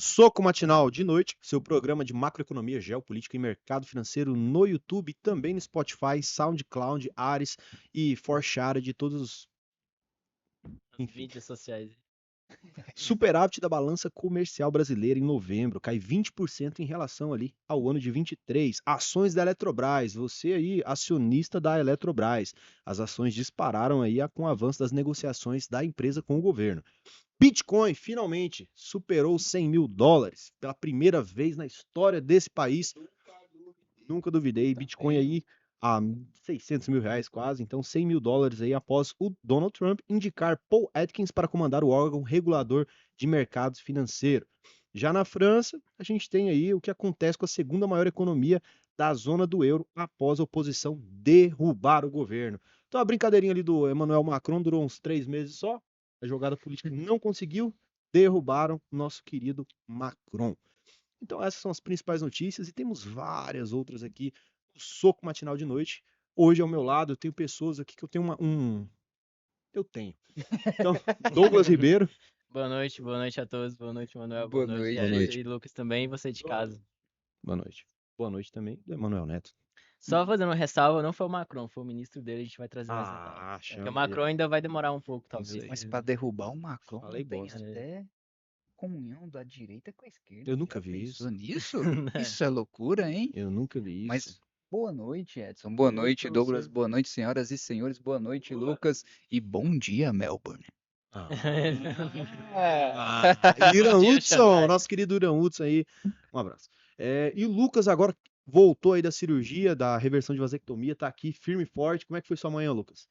Soco Matinal de noite, seu programa de macroeconomia, geopolítica e mercado financeiro no YouTube, também no Spotify, SoundCloud, Ares e Forshare de todos os... As Enfim. mídias sociais. Superávit da balança comercial brasileira em novembro, cai 20% em relação ali ao ano de 23. Ações da Eletrobras, você aí, acionista da Eletrobras. As ações dispararam aí com o avanço das negociações da empresa com o governo. Bitcoin finalmente superou US$ 100.000 pela primeira vez na história desse país. Nunca duvidei. Bitcoin aí a R$ 600.000 quase, então US$ 100.000 aí após o Donald Trump indicar Paul Atkins para comandar o órgão regulador de mercados financeiros. Já na França, a gente tem aí o que acontece com a segunda maior economia da zona do euro após a oposição derrubar o governo. Então a brincadeirinha ali do Emmanuel Macron durou uns 3 meses só, a jogada política não conseguiu, derrubaram nosso querido Macron. Então essas são as principais notícias e temos várias outras aqui no Soco Matinal de Noite. Hoje ao meu lado eu tenho pessoas aqui que eu tenho Eu tenho. Então, Douglas Ribeiro. Boa noite a todos. Boa noite, Manuel. Boa Boa noite, Boa Edson noite. noite. e Lucas também. E você de casa. Boa noite. Boa noite também do Emanuel Neto. Só fazendo uma ressalva, não foi o Macron, foi o ministro dele. A gente vai trazer mais detalhes. Ah, Porque o chama. Macron ainda vai demorar um pouco, Isso talvez. aí. Mas pra derrubar o Macron Falei tem bosta. até comunhão da direita com a esquerda. Eu nunca Já vi pensou isso. nisso? Isso é loucura, hein? Eu nunca vi isso. Mas boa noite, Edson. Boa noite, pra Douglas. você. Boa noite, senhoras e senhores. Boa noite, Lucas. E bom dia, Melbourne. Irã Tio Hudson, Xandai. nosso querido Irã Hudson aí. Um abraço. E o Lucas agora voltou aí da cirurgia, da reversão de vasectomia, tá aqui firme e forte. Como é que foi sua manhã, Lucas?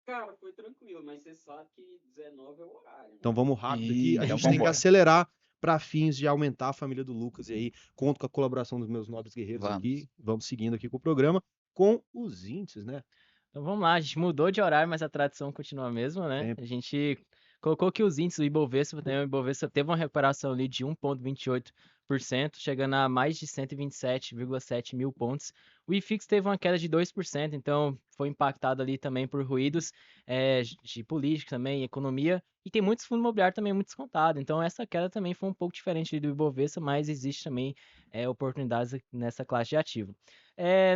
Cara, foi tranquilo, mas você sabe que 19 é o horário, né? Então vamos rápido aqui. A Então gente tem que vambora. acelerar para fins de aumentar a família do Lucas. E aí, conto com a colaboração dos meus nobres guerreiros Vamos. aqui. Vamos seguindo aqui com o programa, com os índices, né? Então vamos lá, a gente mudou de horário, mas a tradição continua a mesma, né? Sempre. A gente colocou que os índices do Ibovespa, né, o Ibovespa teve uma recuperação ali de 1,28%, chegando a mais de 127,7 mil pontos. O IFIX teve uma queda de 2%, então foi impactado ali também por ruídos de política também, economia, e tem muitos fundos imobiliários também muito descontados. Então essa queda também foi um pouco diferente do Ibovespa, mas existe também oportunidades nessa classe de ativo.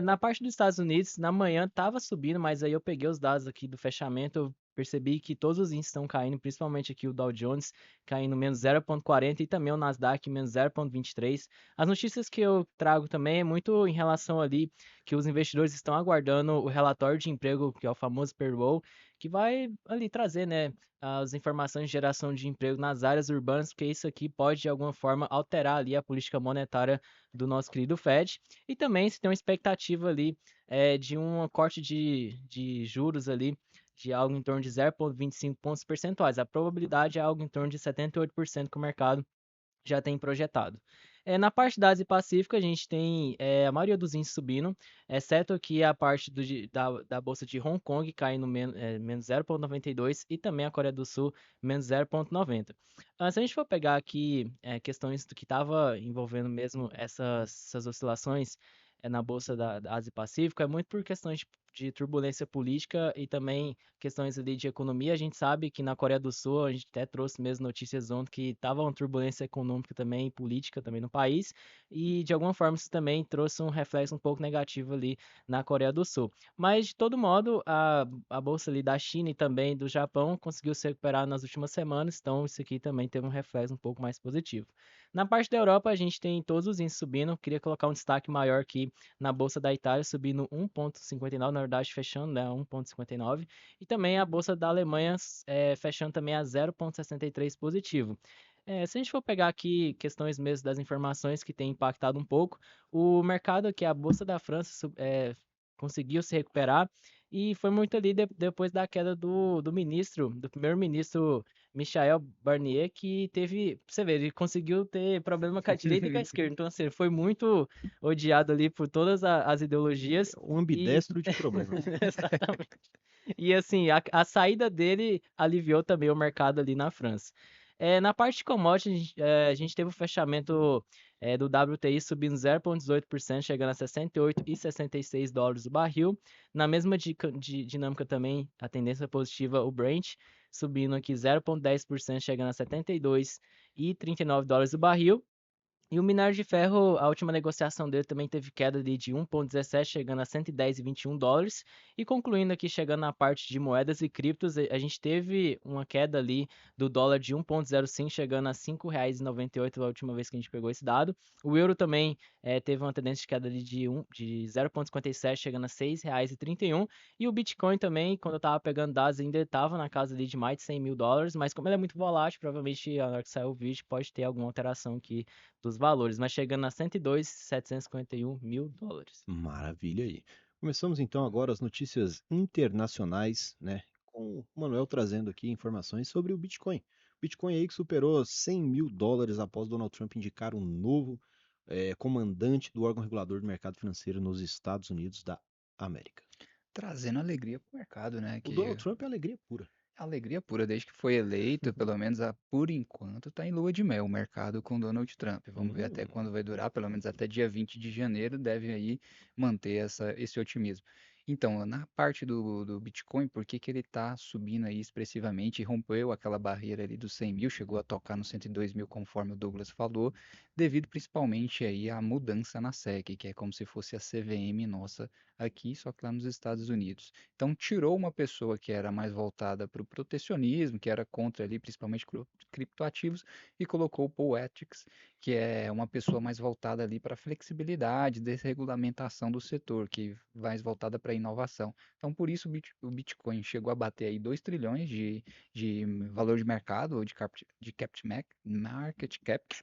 Na parte dos Estados Unidos, na manhã estava subindo, mas aí eu peguei os dados aqui do fechamento, eu percebi que todos os índices estão caindo, principalmente aqui o Dow Jones caindo menos 0,40 e também o Nasdaq menos 0,23. As notícias que eu trago também é muito em relação ali que os investidores estão aguardando o relatório de emprego, que é o famoso payroll, que vai ali trazer, né, as informações de geração de emprego nas áreas urbanas, porque isso aqui pode de alguma forma alterar ali a política monetária do nosso querido Fed. E também se tem uma expectativa ali de um corte de juros ali de algo em torno de 0,25 pontos percentuais. A probabilidade é algo em torno de 78% que o mercado já tem projetado. Na parte da Ásia Pacífica, a gente tem a maioria dos índices subindo, exceto aqui a parte da Bolsa de Hong Kong caindo menos 0,92 e também a Coreia do Sul menos 0,90. Se a gente for pegar aqui questões do que estava envolvendo mesmo essas oscilações na Bolsa da Ásia Pacífica, é muito por questões de turbulência política e também questões ali de economia. A gente sabe que na Coreia do Sul, a gente até trouxe mesmo notícias ontem que estava uma turbulência econômica também, política também no país, e de alguma forma isso também trouxe um reflexo um pouco negativo ali na Coreia do Sul. Mas, de todo modo, a bolsa ali da China e também do Japão conseguiu se recuperar nas últimas semanas, então isso aqui também teve um reflexo um pouco mais positivo. Na parte da Europa, a gente tem todos os índices subindo. Queria colocar um destaque maior aqui na Bolsa da Itália, subindo 1,59, na verdade fechando, né, 1,59. E também a Bolsa da Alemanha fechando também a 0,63 positivo. Se a gente for pegar aqui questões mesmo das informações que tem impactado um pouco, o mercado aqui, a Bolsa da França conseguiu se recuperar e foi muito ali depois da queda do primeiro-ministro Michel Barnier, que teve, você vê, ele conseguiu ter problema com a direita e com a esquerda, então assim, foi muito odiado ali por todas as ideologias. Um E ambidestro de problemas. exatamente. E assim, a saída dele aliviou também o mercado ali na França. Na parte de commodities, a gente teve o fechamento do WTI subindo 0,18%, chegando a 68,66 dólares o barril. Na mesma dinâmica também, a tendência positiva, o Brent subindo aqui 0,10%, chegando a 72,39 dólares o barril. E o minério de ferro, a última negociação dele também teve queda ali de 1,17, chegando a 110,21 dólares. E concluindo aqui, chegando na parte de moedas e criptos, a gente teve uma queda ali do dólar de 1,05, chegando a R$ 5,98 a última vez que a gente pegou esse dado. O euro também teve uma tendência de queda ali de 0,57, chegando a R$ 6,31. E o Bitcoin também, quando eu estava pegando dados, ainda estava na casa ali de mais de 100 mil dólares, mas como ele é muito volátil, provavelmente na hora que sair o vídeo pode ter alguma alteração aqui dos valores, mas chegando a 102,751 mil dólares. Maravilha aí. Começamos então agora as notícias internacionais, né? Com o Manuel trazendo aqui informações sobre o Bitcoin. Bitcoin aí que superou 100 mil dólares após Donald Trump indicar um novo comandante do órgão regulador do mercado financeiro nos Estados Unidos da América. Trazendo alegria pro mercado, né? O Que Donald Trump é alegria pura. alegria pura, desde que foi eleito, pelo menos por enquanto, tá em lua de mel o mercado com Donald Trump. Vamos ver até Hum, quando vai durar, pelo menos até dia 20 de janeiro, deve aí manter esse otimismo. Então, na parte do Bitcoin, por que que ele está subindo aí expressivamente e rompeu aquela barreira ali dos 100 mil, chegou a tocar no 102 mil, conforme o Douglas falou, devido principalmente aí à mudança na SEC, que é como se fosse a CVM nossa aqui, só que lá nos Estados Unidos. Então, tirou uma pessoa que era mais voltada para o protecionismo, que era contra ali, principalmente criptoativos, e colocou o Paul Ethics, que é uma pessoa mais voltada ali para flexibilidade, desregulamentação do setor, que mais voltada para inovação. Então, por isso o Bitcoin chegou a bater aí 2 trilhões de valor de mercado, ou market cap,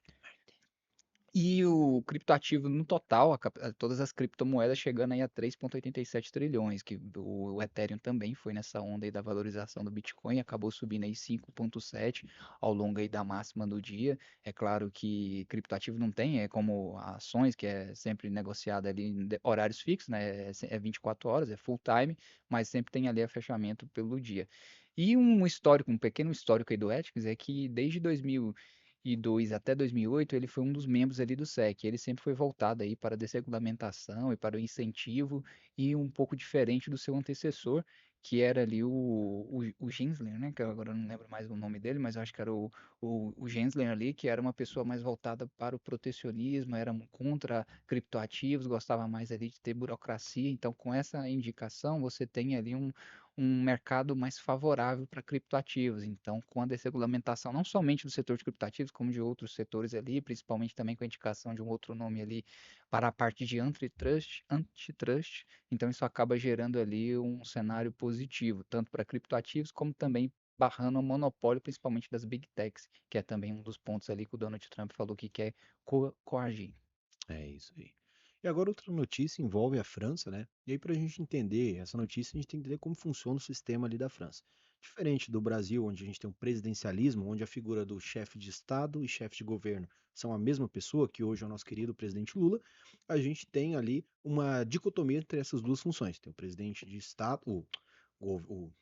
e o criptoativo no total, todas as criptomoedas chegando aí a 3,87 trilhões, que o Ethereum também foi nessa onda aí da valorização do Bitcoin, acabou subindo aí 5,7 ao longo aí da máxima do dia. É claro que criptoativo não tem, é como ações, que é sempre negociada ali em horários fixos, né? É 24 horas, é full time, mas sempre tem ali a fechamento pelo dia. E um histórico, um pequeno histórico aí do Ethics é que desde 2002 até 2008, ele foi um dos membros ali do SEC. Ele sempre foi voltado aí para a desregulamentação e para o incentivo, e um pouco diferente do seu antecessor, que era ali o Gensler, né? Que agora eu não lembro mais o nome dele, mas eu acho que era o Gensler ali, que era uma pessoa mais voltada para o protecionismo, era contra criptoativos, gostava mais ali de ter burocracia. Então, com essa indicação, você tem ali um mercado mais favorável para criptoativos. Então, com a desregulamentação não somente do setor de criptoativos, como de outros setores ali, principalmente também com a indicação de um outro nome ali para a parte de antitrust, então isso acaba gerando ali um cenário positivo, tanto para criptoativos como também barrando o monopólio, principalmente das big techs, que é também um dos pontos ali que o Donald Trump falou que quer coagir. É isso aí. E agora outra notícia envolve a França, né? E aí, para a gente entender essa notícia, a gente tem que entender como funciona o sistema ali da França. Diferente do Brasil, onde a gente tem um presidencialismo, onde a figura do chefe de Estado e chefe de governo são a mesma pessoa, que hoje é o nosso querido presidente Lula, a gente tem ali uma dicotomia entre essas duas funções. Tem o presidente de Estado, o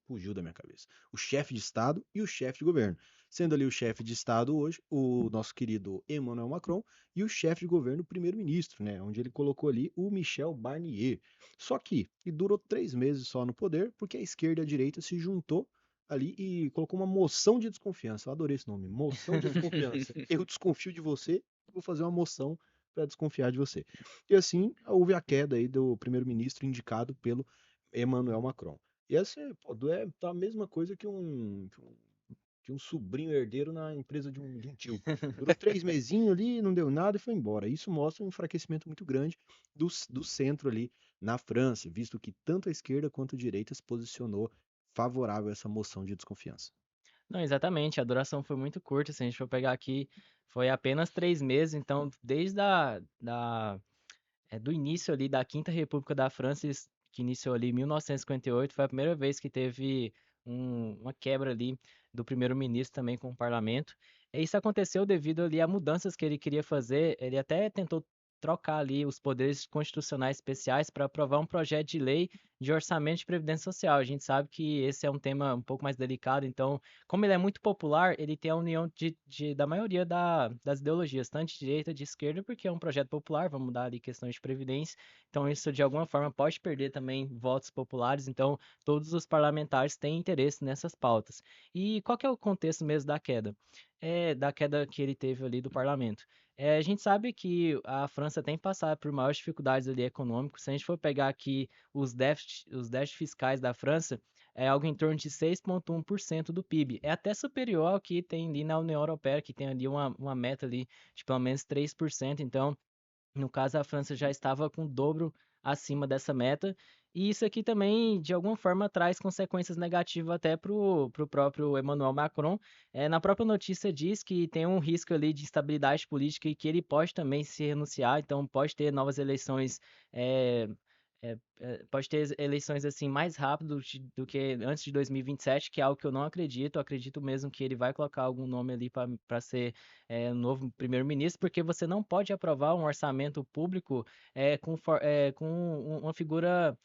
fugiu da minha cabeça. O chefe de Estado e o chefe de governo. Sendo ali o chefe de Estado hoje, o nosso querido Emmanuel Macron, e o chefe de governo, o primeiro-ministro, né? Onde ele colocou ali o Michel Barnier. Só que ele durou 3 meses só no poder, porque a esquerda e a direita se juntou ali e colocou uma moção de desconfiança. Eu adorei esse nome, moção de desconfiança. Eu desconfio de você, vou fazer uma moção para desconfiar de você. E assim houve a queda aí do primeiro-ministro indicado pelo Emmanuel Macron. E assim, pô, tá a mesma coisa que um sobrinho herdeiro na empresa de um tio. Durou 3 mesinhos ali, não deu nada e foi embora. Isso mostra um enfraquecimento muito grande do centro ali na França, visto que tanto a esquerda quanto a direita se posicionou favorável a essa moção de desconfiança. Não, exatamente, a duração foi muito curta, se a gente for pegar aqui, foi apenas 3 meses, então desde do início ali da Quinta República da França, que iniciou ali em 1958, foi a primeira vez que teve uma quebra ali do primeiro-ministro também com o parlamento. E isso aconteceu devido ali a mudanças que ele queria fazer, ele até tentou trocar ali os poderes constitucionais especiais para aprovar um projeto de lei de orçamento de previdência social. A gente sabe que esse é um tema um pouco mais delicado, então, como ele é muito popular, ele tem a união da maioria das ideologias, tanto de direita, de esquerda, porque é um projeto popular, vamos mudar ali questões de previdência, então isso de alguma forma pode perder também votos populares, então todos os parlamentares têm interesse nessas pautas. E qual que é o contexto mesmo da queda? Da queda que ele teve ali do parlamento. A gente sabe que a França tem passado por maiores dificuldades ali econômicas. Se a gente for pegar aqui os déficits fiscais da França, é algo em torno de 6,1% do PIB. É até superior ao que tem ali na União Europeia, que tem ali uma meta ali de pelo menos 3%. Então, no caso, a França já estava com o dobro acima dessa meta. E isso aqui também, de alguma forma, traz consequências negativas até para o próprio Emmanuel Macron. Na própria notícia diz que tem um risco ali de instabilidade política e que ele pode também se renunciar, então pode ter novas eleições é, pode ter eleições assim mais rápido do que antes de 2027, que é algo que eu não acredito. Eu acredito mesmo que ele vai colocar algum nome ali para ser o novo primeiro-ministro, porque você não pode aprovar um orçamento público com uma figura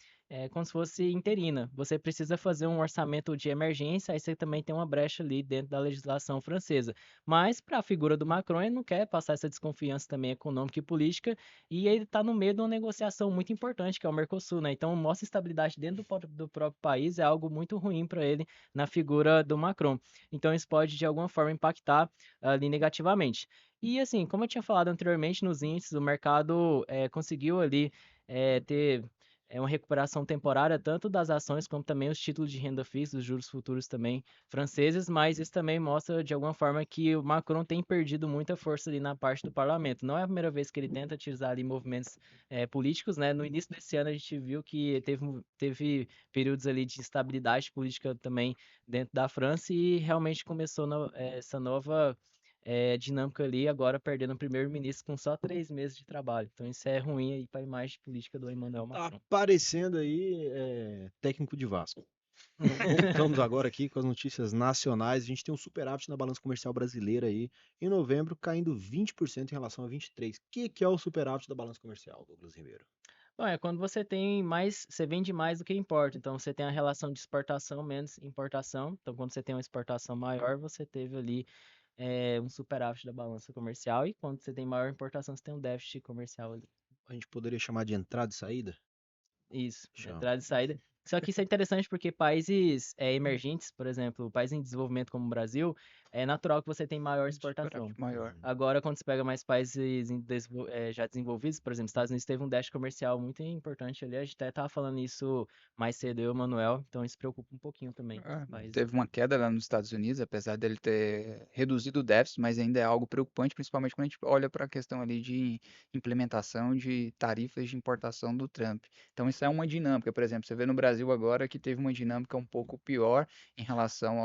como se fosse interina. Você precisa fazer um orçamento de emergência, aí você também tem uma brecha ali dentro da legislação francesa. Mas para a figura do Macron, ele não quer passar essa desconfiança também econômica e política, e ele está no meio de uma negociação muito importante, que é o Mercosul, né? Então, mostra estabilidade dentro do próprio país, é algo muito ruim para ele na figura do Macron. Então, isso pode, de alguma forma, impactar ali negativamente. E, assim, como eu tinha falado anteriormente nos índices, o mercado conseguiu ali ter uma recuperação temporária, tanto das ações como também os títulos de renda fixa, os juros futuros também franceses, mas isso também mostra de alguma forma que o Macron tem perdido muita força ali na parte do parlamento. Não é a primeira vez que ele tenta utilizar ali movimentos políticos, né? No início desse ano a gente viu que teve períodos ali de instabilidade política também dentro da França e realmente começou essa nova dinâmica ali, agora perdendo o primeiro-ministro com só 3 meses de trabalho. Então isso é ruim aí para a imagem política do Emmanuel Tá Macron. aparecendo aí técnico de Vasco. Voltamos agora aqui com as notícias nacionais. A gente tem um superávit na balança comercial brasileira aí, em novembro, caindo 20% em relação a 23. O que é o superávit da balança comercial, Douglas Ribeiro? Bom, é quando você tem mais, você vende mais do que importa. Então você tem a relação de exportação menos importação. Então quando você tem uma exportação maior, você teve ali um superávit da balança comercial. E quando você tem maior importação, você tem um déficit comercial ali. A gente poderia chamar de entrada e saída? Isso, Chama. entrada e saída. Só que isso é interessante porque países emergentes, por exemplo, países em desenvolvimento como o Brasil, é natural que você tenha maior exportação. Superávit maior. Uhum. Agora, quando você pega mais países já desenvolvidos, por exemplo, Estados Unidos teve um déficit comercial muito importante ali. A gente até estava falando isso mais cedo, eu e o Manuel, então isso preocupa um pouquinho também os países. Teve uma queda lá nos Estados Unidos, apesar dele ter reduzido o déficit, mas ainda é algo preocupante, principalmente quando a gente olha para a questão ali de implementação de tarifas de importação do Trump. Então, isso é uma dinâmica. Por exemplo, você vê no Brasil agora que teve uma dinâmica um pouco pior em relação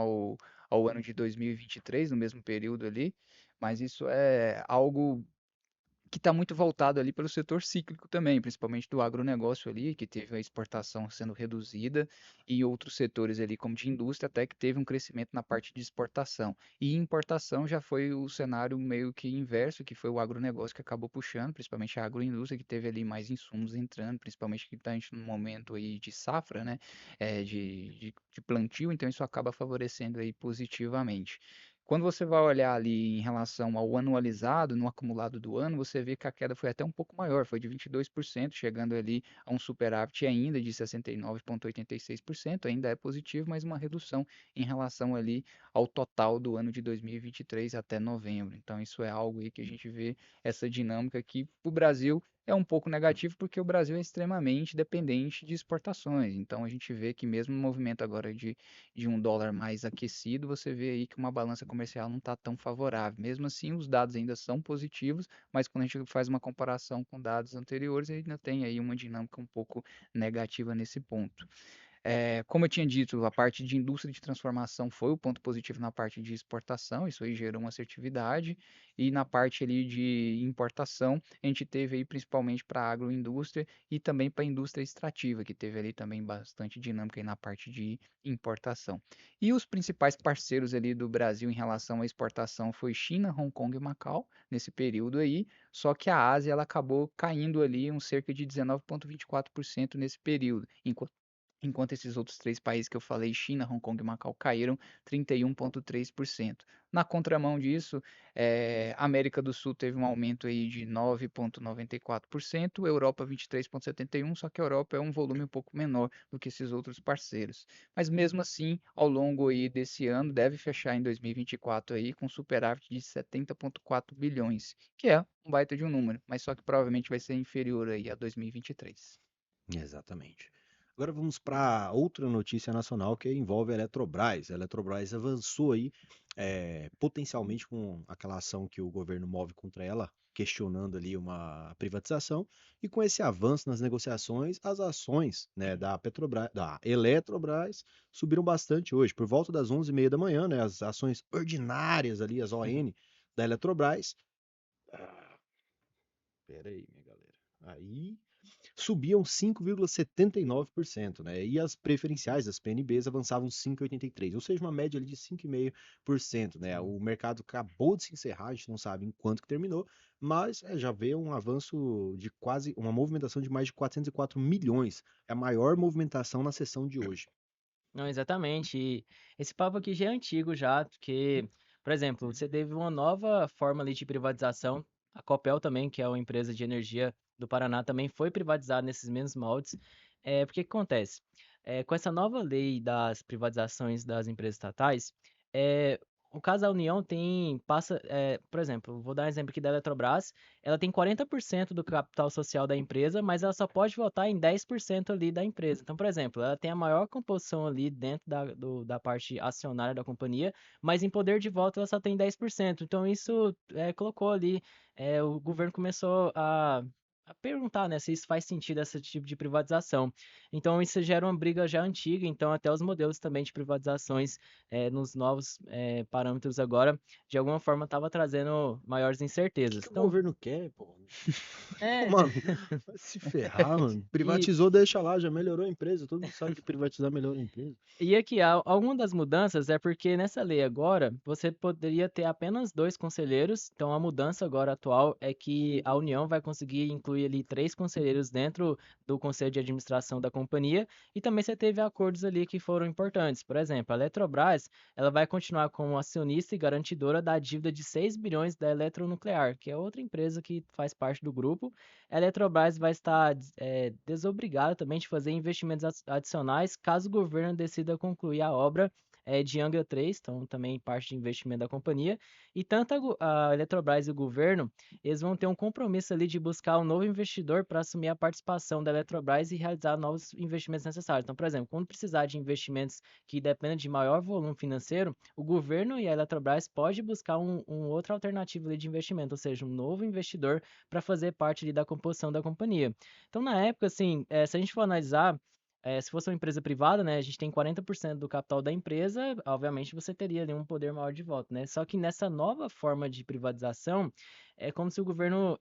ao ano de 2023, no mesmo período ali, mas isso é algo que está muito voltado ali pelo setor cíclico também, principalmente do agronegócio ali, que teve a exportação sendo reduzida, e outros setores ali, como de indústria, até que teve um crescimento na parte de exportação. E importação já foi o cenário meio que inverso, que foi o agronegócio que acabou puxando, principalmente a agroindústria, que teve ali mais insumos entrando, principalmente que está num momento aí de safra, né, de plantio, então isso acaba favorecendo aí positivamente. Quando você vai olhar ali em relação ao anualizado, no acumulado do ano, você vê que a queda foi até um pouco maior, foi de 22%, chegando ali a um superávit ainda de 69,86%, ainda é positivo, mas uma redução em relação ali ao total do ano de 2023 até novembro. Então isso é algo aí que a gente vê essa dinâmica que para o Brasil é um pouco negativo porque o Brasil é extremamente dependente de exportações. Então a gente vê que mesmo no movimento agora de um dólar mais aquecido, você vê aí que uma balança comercial não está tão favorável. Mesmo assim, os dados ainda são positivos, mas quando a gente faz uma comparação com dados anteriores, ainda tem aí uma dinâmica um pouco negativa nesse ponto. Como eu tinha dito, a parte de indústria de transformação foi o ponto positivo na parte de exportação, isso aí gerou uma assertividade, e na parte ali de importação, a gente teve aí principalmente para a agroindústria e também para a indústria extrativa, que teve ali também bastante dinâmica aí na parte de importação. E os principais parceiros ali do Brasil em relação à exportação foi China, Hong Kong e Macau, nesse período aí, só que a Ásia ela acabou caindo ali cerca de 19,24% nesse período, enquanto enquanto esses outros 3 países que eu falei, China, Hong Kong e Macau, caíram 31,3%. Na contramão disso, América do Sul teve um aumento aí de 9,94%, Europa 23,71%, só que a Europa é um volume um pouco menor do que esses outros parceiros. Mas mesmo assim, ao longo aí desse ano, deve fechar em 2024 aí com superávit de 70,4 bilhões, que é um baita de um número, mas só que provavelmente vai ser inferior aí a 2023. Exatamente. Agora vamos para outra notícia nacional que envolve a Eletrobras. A Eletrobras avançou aí, potencialmente com aquela ação que o governo move contra ela, questionando ali uma privatização. E com esse avanço nas negociações, as ações, né, da Petrobras, da Eletrobras subiram bastante hoje. Por volta das 11h30 da manhã, né, as ações ordinárias ali, as ON da Eletrobras. Ah, pera aí, minha galera. Aí subiam 5,79%, né? E as preferenciais das PNBs avançavam 5,83%, ou seja, uma média ali de 5,5%, né? Sim. O mercado acabou de se encerrar, a gente não sabe em quanto que terminou, mas já vê um avanço de quase, uma movimentação de mais de 404 milhões. É a maior movimentação na sessão de hoje. Não, exatamente. E esse papo aqui já é antigo já, porque, por exemplo, você teve uma nova forma ali de privatização. A Copel também, que é uma empresa de energia do Paraná, também foi privatizada nesses mesmos moldes. Porque o que acontece? Com essa nova lei das privatizações das empresas estatais, é, o caso da União por exemplo, vou dar um exemplo aqui da Eletrobras, ela tem 40% do capital social da empresa, mas ela só pode votar em 10% ali da empresa. Então, por exemplo, ela tem a maior composição ali dentro da parte acionária da companhia, mas em poder de voto ela só tem 10%. Então, isso colocou ali, o governo começou a perguntar, né, se isso faz sentido, esse tipo de privatização. Então, isso gera uma briga já antiga, então até os modelos também de privatizações nos novos parâmetros agora, de alguma forma, estava trazendo maiores O incertezas. que o Então, governo quer, pô? é, Mano, vai se ferrar, mano. e, Privatizou, deixa lá, já melhorou a empresa. Todo mundo sabe que privatizar melhora a empresa. E aqui, alguma das mudanças é porque nessa lei agora você poderia ter apenas 2 conselheiros. Então a mudança agora atual é que a União vai conseguir incluir ali 3 conselheiros dentro do conselho de administração da companhia. E também você teve acordos ali que foram importantes. Por exemplo, a Eletrobras, ela vai continuar como acionista e garantidora da dívida de 6 bilhões da Eletronuclear, que é outra empresa que faz parte do grupo. A Eletrobras vai estar desobrigada também de fazer investimentos adicionais caso o governo decida concluir a obra de Angra 3, então também parte de investimento da companhia. E tanto a Eletrobras e o governo, eles vão ter um compromisso ali de buscar um novo investidor para assumir a participação da Eletrobras e realizar novos investimentos necessários. Então, por exemplo, quando precisar de investimentos que dependam de maior volume financeiro, o governo e a Eletrobras pode buscar um outra alternativa ali de investimento, ou seja, um novo investidor para fazer parte ali da composição da companhia. Então, na época, assim, se a gente for analisar, se fosse uma empresa privada, né, a gente tem 40% do capital da empresa, obviamente você teria ali um poder maior de voto, né? Só que nessa nova forma de privatização, é como se o governo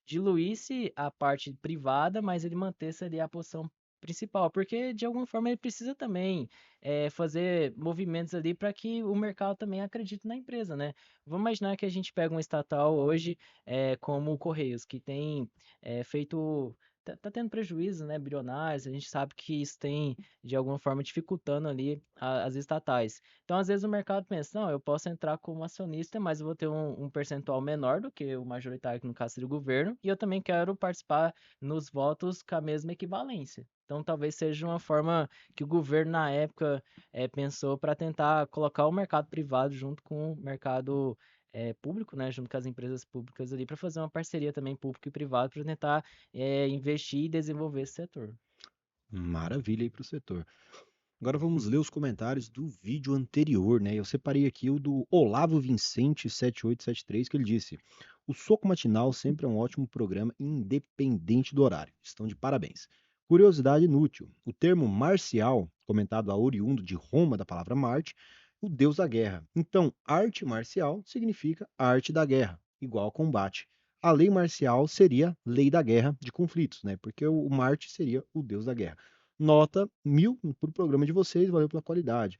diluísse a parte privada, mas ele mantesse ali a posição principal, porque de alguma forma ele precisa também fazer movimentos ali para que o mercado também acredite na empresa, né? Vamos imaginar que a gente pega um estatal hoje como o Correios, que tem feito. Tá tendo prejuízo, né, bilionários, a gente sabe que isso tem, de alguma forma, dificultando ali as estatais. Então, às vezes, o mercado pensa, não, eu posso entrar como acionista, mas eu vou ter um percentual menor do que o majoritário, que no caso seria o governo, e eu também quero participar nos votos com a mesma equivalência. Então, talvez seja uma forma que o governo, na época, pensou para tentar colocar o mercado privado junto com o mercado público, né, junto com as empresas públicas ali, para fazer uma parceria também público e privado para tentar investir e desenvolver esse setor. Maravilha aí pro setor. Agora vamos ler os comentários do vídeo anterior, né? Eu separei aqui o do Olavo Vicente 7873, que ele disse: "O Soco Matinal sempre é um ótimo programa, independente do horário. Estão de parabéns. Curiosidade inútil: o termo marcial, comentado a oriundo de Roma da palavra Marte, o deus da guerra. Então, arte marcial significa arte da guerra, igual a combate. A lei marcial seria lei da guerra de conflitos, né? Porque o Marte seria o deus da guerra. Nota 1000 pro programa de vocês, valeu pela qualidade."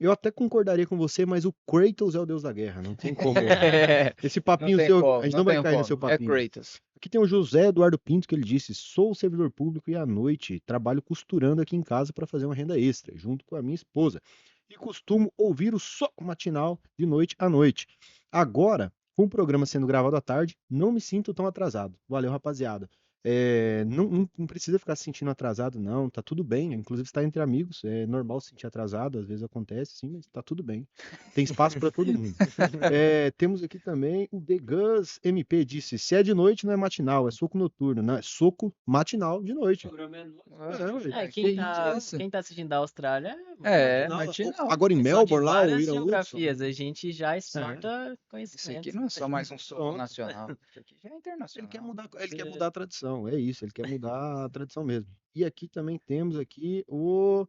Eu até concordaria com você, mas o Kratos é o deus da guerra, não tem como. Esse Não papinho tem seu, a como, gente não não vai tem cair no seu como. É papinho. Kratos. Aqui tem o José Eduardo Pinto, que ele disse: sou servidor público e à noite trabalho costurando aqui em casa para fazer uma renda extra, junto com a minha esposa. E costumo ouvir o soco matinal de noite à noite. Agora, com o programa sendo gravado à tarde, não me sinto tão atrasado. Valeu, rapaziada. Não precisa ficar se sentindo atrasado, não. Tá tudo bem. Inclusive, está entre amigos. É normal se sentir atrasado, às vezes acontece, sim, mas tá tudo bem. Tem espaço para todo mundo. Temos aqui também o The Gus MP disse: se é de noite, não é matinal, é soco noturno. Não, é soco matinal de O noite. programa é nosso. Ué. É, Que isso? quem tá assistindo da Austrália É, Matinal. matinal. Agora em são de Melbourne, lá, o várias Irã Hudson. geografias. A gente já exporta Isso aqui conhecimento. não é só mais um soco Pronto. nacional. Isso aqui já é Ele internacional. quer mudar a tradição, é isso, ele quer mudar a tradição mesmo. E aqui também temos aqui o.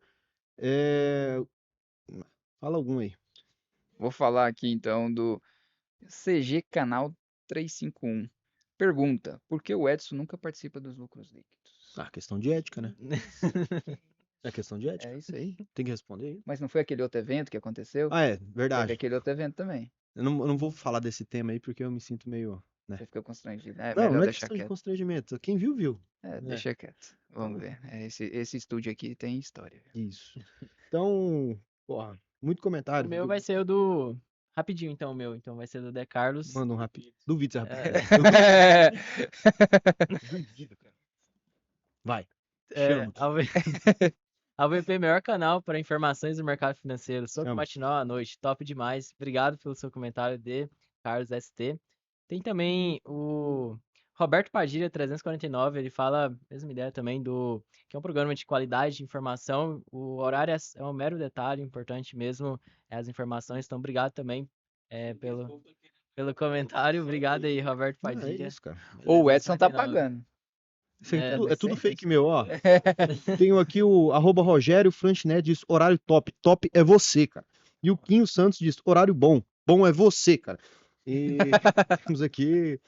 é, Fala algum aí. Vou falar aqui então do CG Canal 351. Pergunta: por que o Edson nunca participa dos lucros líquidos? Ah, questão de ética, né? É questão de ética. É isso aí. Tem que responder aí. Mas não foi aquele outro evento que aconteceu? Ah, é, Teve verdade. aquele outro evento também. Eu não vou falar desse tema aí porque eu me sinto meio, né? Você ficou constrangido. É Não, melhor não é deixar questão de quieto. constrangimento. Quem viu, viu. É, deixa quieto. Vamos ver. Esse estúdio aqui tem história. Isso. Então, porra, muito O comentário. meu vai ser o do. Rapidinho, então, o meu. Então vai ser do De Carlos. Manda um rápido. Duvido ser rápido. É, Duvido, cara. Vai. é, Chama. a VP melhor canal para informações do mercado financeiro. Soco Chama. matinal à noite. Top demais. Obrigado pelo seu comentário de Carlos ST. Tem também o Roberto Padilha 349. Ele fala a mesma ideia também do que é um programa de qualidade de informação. O horário é um mero detalhe, importante mesmo é as informações. Então, obrigado também pelo comentário. Obrigado aí, Roberto Ah, é Padilha. isso, cara. Ou o Edson tá 349. pagando. Isso aqui É, é tudo sempre fake meu, ó. Tenho aqui o @Rogério Franchinet diz horário top. Top é você, cara. E o Quinho Santos diz horário bom. Bom é você, cara. E temos aqui.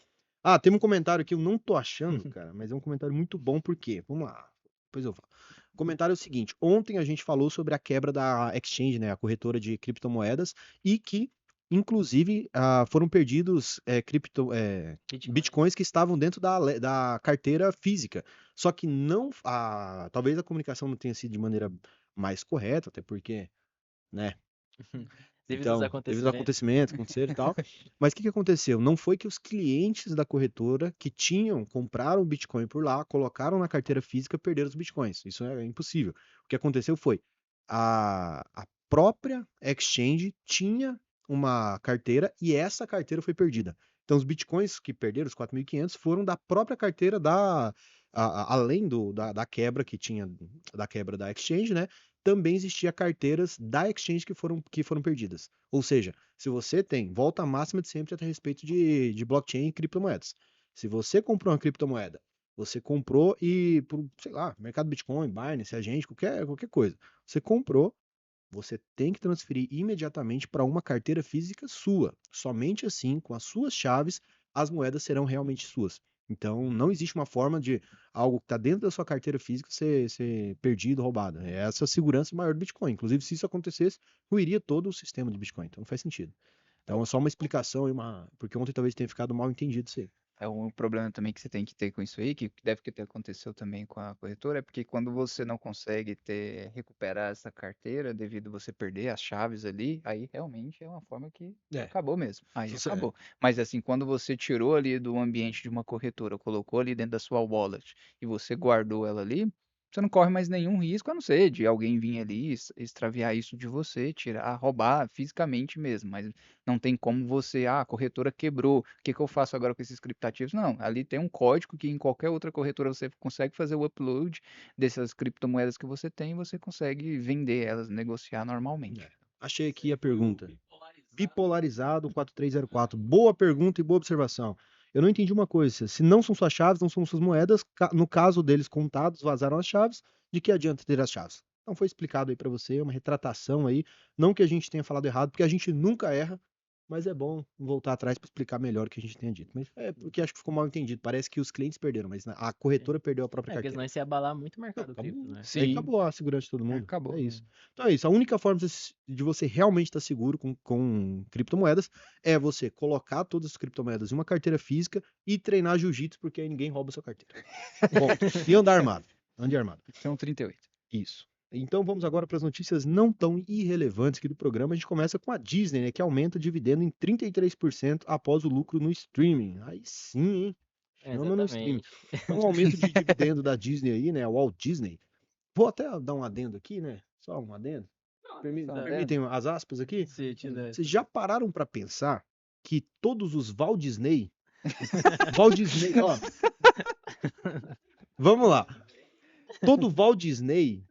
Ah, tem um comentário que eu não tô achando, cara, mas é um comentário muito bom, por quê? Vamos lá. Depois eu falo. O comentário é o seguinte: ontem a gente falou sobre a quebra da Exchange, né, a corretora de criptomoedas, e que, inclusive, foram perdidos bitcoins que estavam dentro da carteira física. Só que não. Talvez a comunicação não tenha sido de maneira mais correta, até porque, né? Devido aos Então, teve os acontecimentos. acontecimentos, aconteceram e tal. Mas o que aconteceu? Não foi que os clientes da corretora que compraram Bitcoin por lá, colocaram na carteira física, perderam os Bitcoins. Isso é impossível. O que aconteceu foi a própria exchange tinha uma carteira e essa carteira foi perdida. Então, os Bitcoins que perderam, os 4.500, foram da própria carteira além da quebra que tinha, da quebra da exchange, né? Também existia carteiras da exchange que foram perdidas. Ou seja, se você tem, volta máxima de sempre a respeito de blockchain e criptomoedas. Se você comprou uma criptomoeda, você comprou e, por, sei lá, mercado Bitcoin, Binance, agente, qualquer coisa, você comprou, você tem que transferir imediatamente para uma carteira física sua. Somente assim, com as suas chaves, as moedas serão realmente suas. Então, não existe uma forma de algo que está dentro da sua carteira física ser perdido, roubado. É essa a segurança maior do Bitcoin. Inclusive, se isso acontecesse, ruiria todo o sistema de Bitcoin. Então, não faz sentido. Então, é só uma explicação, porque ontem talvez tenha ficado mal entendido isso aí. É um problema também que você tem que ter com isso aí, que deve ter acontecido também com a corretora, é porque quando você não consegue recuperar essa carteira devido a você perder as chaves ali, aí realmente é uma forma que acabou mesmo. Aí acabou. Mas assim, quando você tirou ali do ambiente de uma corretora, colocou ali dentro da sua wallet e você guardou ela ali, você não corre mais nenhum risco, a não ser de alguém vir ali extraviar isso de você, tirar, roubar fisicamente mesmo. Mas não tem como você, a corretora quebrou, o que eu faço agora com esses criptativos? Não, ali tem um código que em qualquer outra corretora você consegue fazer o upload dessas criptomoedas que você tem e você consegue vender elas, negociar normalmente. Achei aqui a pergunta. Bipolarizado 4304. Boa pergunta e boa observação. Eu não entendi uma coisa. Se não são suas chaves, não são suas moedas, no caso deles contados, vazaram as chaves, de que adianta ter as chaves? Então foi explicado aí para você, uma retratação aí. Não que a gente tenha falado errado, porque a gente nunca erra. mas é bom voltar atrás para explicar melhor o que a gente tenha dito. Mas é porque acho que ficou mal entendido. Parece que os clientes perderam, mas a corretora perdeu a própria Porque carteira. senão isso ia abalar muito o mercado Acabou. cripto, né? Aí Sim, acabou a segurança de todo mundo. acabou. É isso. Então é isso. A única forma de você realmente estar seguro com criptomoedas é você colocar todas as criptomoedas em uma carteira física e treinar jiu-jitsu, porque aí ninguém rouba a sua carteira. Ponto. E andar armado. Ande armado. São 38. Isso. Então vamos agora para as notícias não tão irrelevantes aqui do programa. A gente começa com a Disney, né, que aumenta o dividendo em 33% após o lucro no streaming. Aí sim, hein? Chama no streaming. Exatamente. Então, o aumento de dividendo da Disney aí, né, a Walt Disney. Vou até dar um adendo aqui, né? Só um adendo. Permitem as aspas aqui? Sim, te dá. Vocês já pararam para pensar que todos os Walt Disney, Walt Disney, ó. Vamos lá. Todo Walt Disney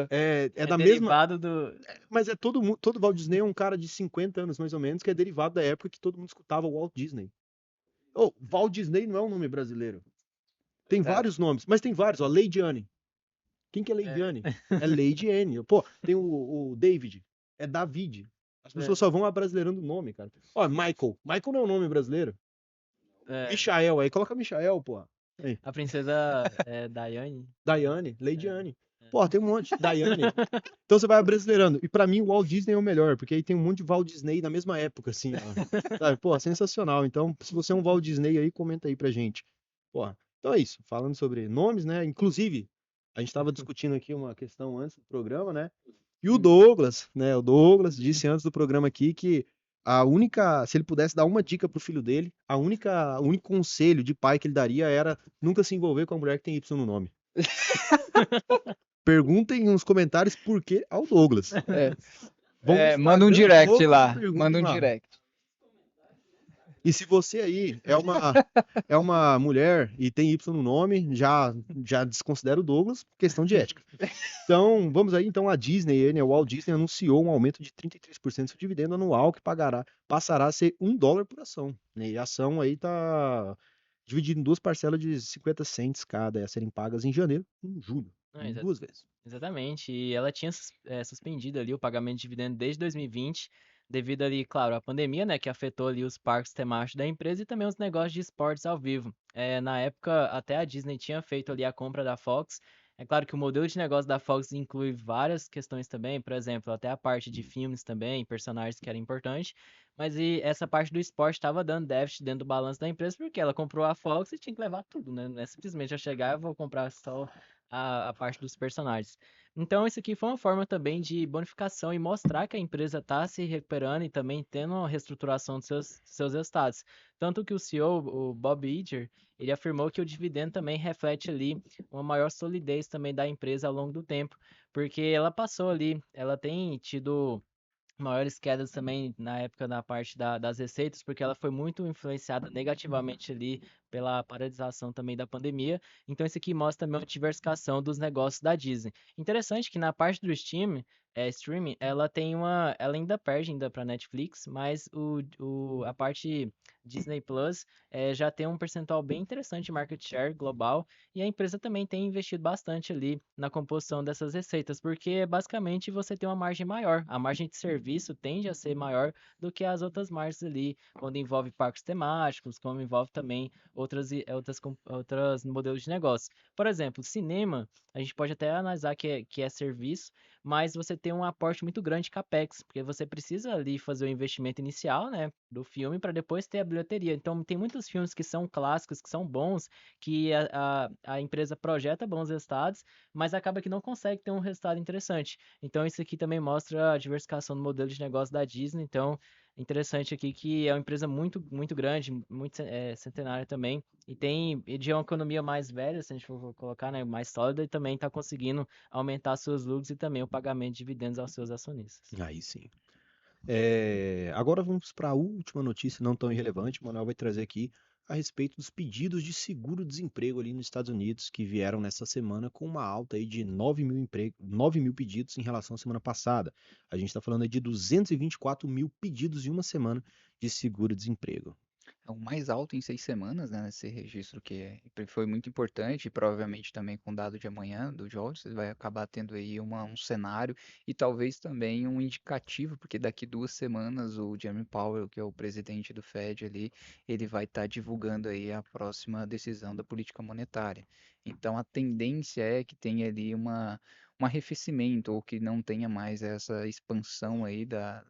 é da mesma, derivado do. mas é todo Walt Disney é um cara de 50 anos mais ou menos, que é derivado da época que todo mundo escutava o Walt Disney. Oh, Walt Disney não é um nome brasileiro. Tem vários nomes, mas tem vários, ó, Lady Anne. Quem que é Lady Anne? É Lady Anne. Pô, tem o David, é David. As pessoas só vão abrasileirando o nome, cara. Ó, Michael. Michael não é um nome brasileiro. Michael, aí coloca Michael, pô. Aí. A princesa Diane. Diane, Lady Anne. Pô, tem um monte. Diane. Então você vai abrasileirando. E pra mim o Walt Disney é o melhor, porque aí tem um monte de Walt Disney na mesma época, assim, ó. Sabe? Pô, sensacional. Então, se você é um Walt Disney aí, comenta aí pra gente. Pô, então é isso. Falando sobre nomes, né? Inclusive, a gente tava discutindo aqui uma questão antes do programa, né? E o Douglas, né? O Douglas disse antes do programa aqui que se ele pudesse dar uma dica pro filho dele, o único conselho de pai que ele daria era nunca se envolver com a mulher que tem Y no nome. Perguntem nos comentários por que ao Douglas. Manda um direct lá. Manda um direct. E se você aí é uma mulher e tem Y no nome, já desconsidera o Douglas, questão de ética. Então, vamos aí, então a Disney, né, o Walt Disney anunciou um aumento de 33% do seu dividendo anual que passará a ser $1 por ação. Né, e a ação aí tá dividida em duas parcelas de 50 cents cada, a serem pagas em janeiro e em julho, em 2 vezes. Exatamente. E ela tinha suspendido ali o pagamento de dividendo desde 2020, devido ali, claro, à pandemia, né, que afetou ali os parques temáticos da empresa e também os negócios de esportes ao vivo. Na época, até a Disney tinha feito ali a compra da Fox. É claro que o modelo de negócio da Fox inclui várias questões também, por exemplo, até a parte de filmes também, personagens que era importante, mas essa parte do esporte estava dando déficit dentro do balanço da empresa, porque ela comprou a Fox e tinha que levar tudo, né? Não é simplesmente eu chegar e vou comprar só a parte dos personagens. Então, isso aqui foi uma forma também de bonificação e mostrar que a empresa está se recuperando e também tendo uma reestruturação dos seus resultados. Tanto que o CEO, o Bob Iger, ele afirmou que o dividendo também reflete ali uma maior solidez também da empresa ao longo do tempo, porque ela passou ali, ela tem tido maiores quedas também na época na parte das receitas, porque ela foi muito influenciada negativamente ali pela paralisação também da pandemia. Então isso aqui mostra também uma diversificação dos negócios da Disney. Interessante que na parte do streaming, ela ainda perde ainda para Netflix, mas a parte Disney Plus já tem um percentual bem interessante de market share global e a empresa também tem investido bastante ali na composição dessas receitas, porque basicamente você tem uma margem maior. A margem de serviço tende a ser maior do que as outras margens ali, quando envolve parques temáticos, como envolve também outras modelos de negócio. Por exemplo, cinema, a gente pode até analisar que é serviço, mas você tem um aporte muito grande de capex, porque você precisa ali fazer o investimento inicial, né, do filme para depois ter a bilheteria. Então, tem muitos filmes que são clássicos, que são bons, que a empresa projeta bons resultados, mas acaba que não consegue ter um resultado interessante. Então, isso aqui também mostra a diversificação do modelo de negócio da Disney. Então, interessante aqui que é uma empresa muito, muito grande, muito centenária também, e de uma economia mais velha, se a gente for colocar, né, mais sólida, e também está conseguindo aumentar seus lucros e também o pagamento de dividendos aos seus acionistas. Aí sim. Agora vamos para a última notícia, não tão irrelevante. O Manuel vai trazer aqui a respeito dos pedidos de seguro-desemprego ali nos Estados Unidos, que vieram nessa semana com uma alta aí de 9 mil pedidos em relação à semana passada. A gente está falando aí de 224 mil pedidos em uma semana de seguro-desemprego. É o mais alto em 6 semanas, né? Esse registro foi muito importante, e provavelmente também com o dado de amanhã do Jones, você vai acabar tendo aí um cenário e talvez também um indicativo, porque daqui 2 semanas o Jerome Powell, que é o presidente do Fed ali, ele vai estar divulgando aí a próxima decisão da política monetária. Então a tendência é que tenha ali um arrefecimento, ou que não tenha mais essa expansão aí da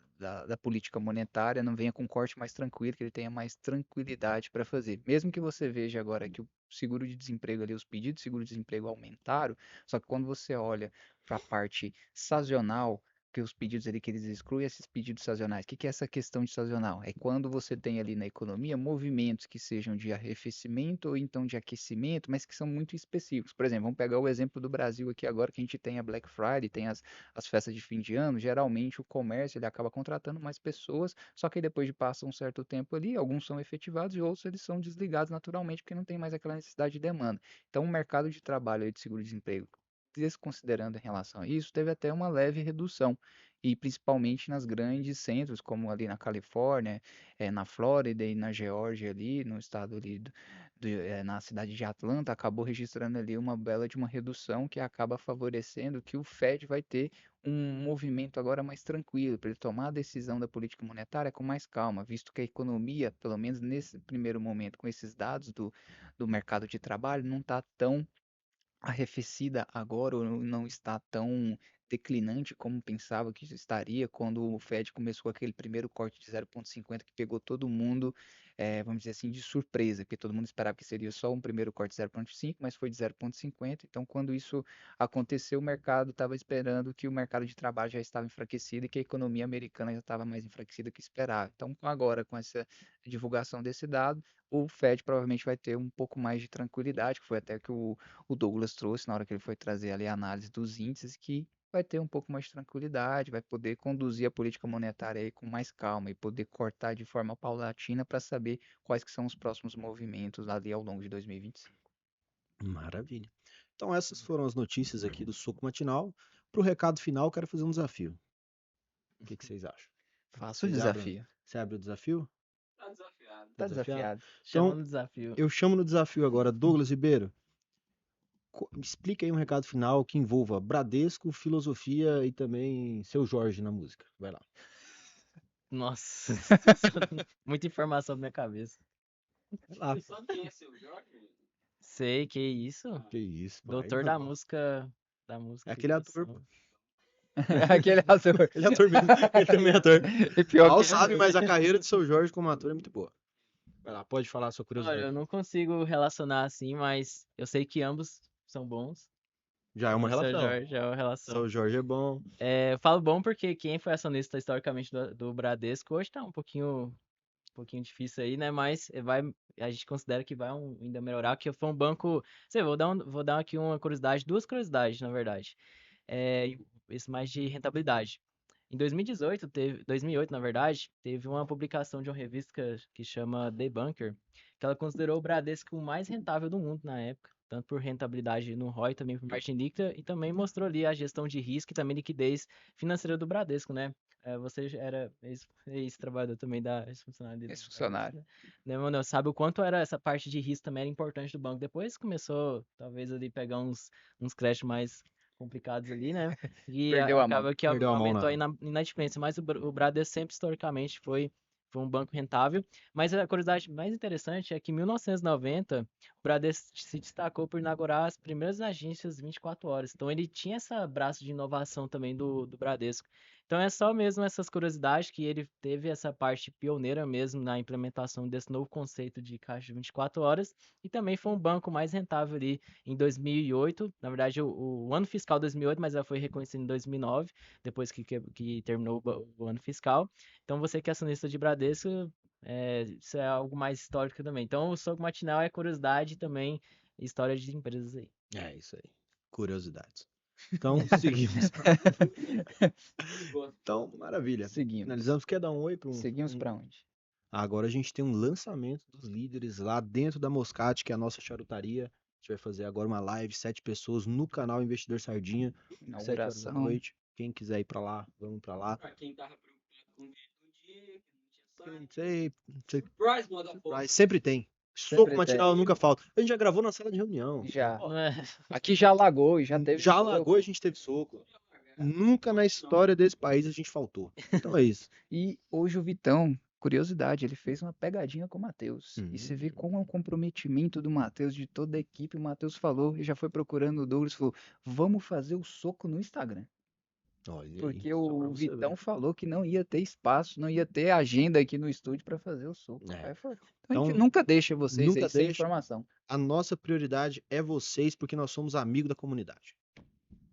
política monetária, não venha com um corte mais tranquilo, que ele tenha mais tranquilidade para fazer. Mesmo que você veja agora que o seguro de desemprego ali, os pedidos de seguro-desemprego aumentaram, só que quando você olha para a parte sazonal, que os pedidos ali que eles excluem esses pedidos sazonais. O que é essa questão de sazonal? É quando você tem ali na economia movimentos que sejam de arrefecimento ou então de aquecimento, mas que são muito específicos. Por exemplo, vamos pegar o exemplo do Brasil aqui agora, que a gente tem a Black Friday, tem as festas de fim de ano. Geralmente o comércio ele acaba contratando mais pessoas, só que depois de passar um certo tempo ali, alguns são efetivados e outros eles são desligados naturalmente, porque não tem mais aquela necessidade de demanda. Então o mercado de trabalho aí de seguro-desemprego, desconsiderando em relação a isso, teve até uma leve redução, e principalmente nas grandes centros, como ali na Califórnia, na Flórida e na Geórgia ali, no estado ali na cidade de Atlanta, acabou registrando ali uma bela de uma redução que acaba favorecendo que o Fed vai ter um movimento agora mais tranquilo, para ele tomar a decisão da política monetária com mais calma, visto que a economia, pelo menos nesse primeiro momento, com esses dados do mercado de trabalho, não está tão arrefecida agora, ou não está tão declinante como pensava que estaria quando o Fed começou aquele primeiro corte de 0,50 que pegou todo mundo, vamos dizer assim, de surpresa, porque todo mundo esperava que seria só um primeiro corte de 0,5, mas foi de 0,50. Então, quando isso aconteceu, o mercado estava esperando que o mercado de trabalho já estava enfraquecido e que a economia americana já estava mais enfraquecida que esperava. Então, agora, com essa divulgação desse dado, o Fed provavelmente vai ter um pouco mais de tranquilidade, que foi até que o Douglas trouxe na hora que ele foi trazer ali a análise dos índices, que vai ter um pouco mais de tranquilidade, vai poder conduzir a política monetária aí com mais calma e poder cortar de forma paulatina para saber quais que são os próximos movimentos ali ao longo de 2025. Maravilha. Então essas foram as notícias aqui do Soco Matinal. Para o recado final, quero fazer um desafio. O que vocês acham? Faça o Vocês abrem- desafio. Você abre o desafio? Tá desafiado. Tá desafiado? desafiado. Chama Então, no desafio. eu chamo no desafio agora Douglas Ribeiro. Explica aí um recado final que envolva Bradesco, filosofia e também Seu Jorge na música. Vai lá. Nossa, muita informação na minha cabeça. Vai lá. Você só quem é seu Jorge? Sei, que isso? Que isso, pai. Doutor Não. da música. Da música. É aquele ator, pô. Aquele ator. Ele é ator mesmo. Ele também é ator. E pior Mal que sabe, mas a carreira de Seu Jorge como ator é muito boa. Vai lá, pode falar a sua Olha, eu curiosidade. não consigo relacionar assim, mas eu sei que ambos são bons. Já é uma E Seu relação. Jorge é uma relação. Seu Jorge é bom. Eu falo bom porque quem foi acionista historicamente do Bradesco hoje tá um pouquinho difícil aí, né? Mas a gente considera que vai ainda melhorar, que foi um banco. Vou dar aqui uma curiosidade, duas curiosidades, na verdade. Isso mais de rentabilidade. Em 2008, na verdade, teve uma publicação de uma revista que chama The Banker, que ela considerou o Bradesco o mais rentável do mundo na época, tanto por rentabilidade no ROI, também por margem líquida, e também mostrou ali a gestão de risco e também liquidez financeira do Bradesco, né? Você já era ex-trabalhador também ex-funcionário do esse funcionário. Bradesco, né? Mano, sabe o quanto era essa parte de risco também era importante do banco. Depois começou, talvez, ali pegar uns créditos mais complicados ali, né? E Perdeu a mão. acaba que Perdeu a mão aumentou na. a inadimplência, mas o Bradesco sempre historicamente foi um banco rentável. Mas a curiosidade mais interessante é que em 1990 o Bradesco se destacou por inaugurar as primeiras agências 24 horas. Então ele tinha esse braço de inovação também do Bradesco. Então é só mesmo essas curiosidades que ele teve essa parte pioneira mesmo na implementação desse novo conceito de caixa de 24 horas e também foi um banco mais rentável ali em 2008, na verdade o ano fiscal 2008, mas ela foi reconhecida em 2009, depois que terminou o ano fiscal. Então você que é acionista de Bradesco, isso é algo mais histórico também. Então o Soco Matinal é curiosidade também, história de empresas aí. É isso aí. Curiosidades. Então, seguimos. Então, maravilha. Seguimos. Finalizamos. Quer dar um oi para Seguimos para onde? Agora a gente tem um lançamento dos líderes lá dentro da Moscate, que é a nossa charutaria. A gente vai fazer agora uma live, 7 pessoas no canal Investidor Sardinha, 7 horas da Inauguração. noite. Quem quiser ir para lá, vamos para lá. Pra quem tava preocupado com o vídeo do dia, que não tinha não sei. Surprise, motherfucker. Mas sempre tem. Sempre Soco matinal nunca falta. A gente já gravou na sala de reunião. Já. É. Aqui já alagou e já teve Já soco. alagou e a gente teve soco. Nunca na história desse país a gente faltou. Então é isso. E hoje o Vitão, curiosidade, ele fez uma pegadinha com o Matheus. E você vê como é o comprometimento do Matheus, de toda a equipe. O Matheus falou e já foi procurando o Douglas, falou, vamos fazer o soco no Instagram. Olha aí, Porque só pra o você Vitão ver. falou que não ia ter espaço, não ia ter agenda aqui no estúdio para fazer o soco. É. Aí foi. Então a gente Então, nunca deixa vocês nunca aí sem deixa. informação. A nossa prioridade é vocês, porque nós somos amigos da comunidade.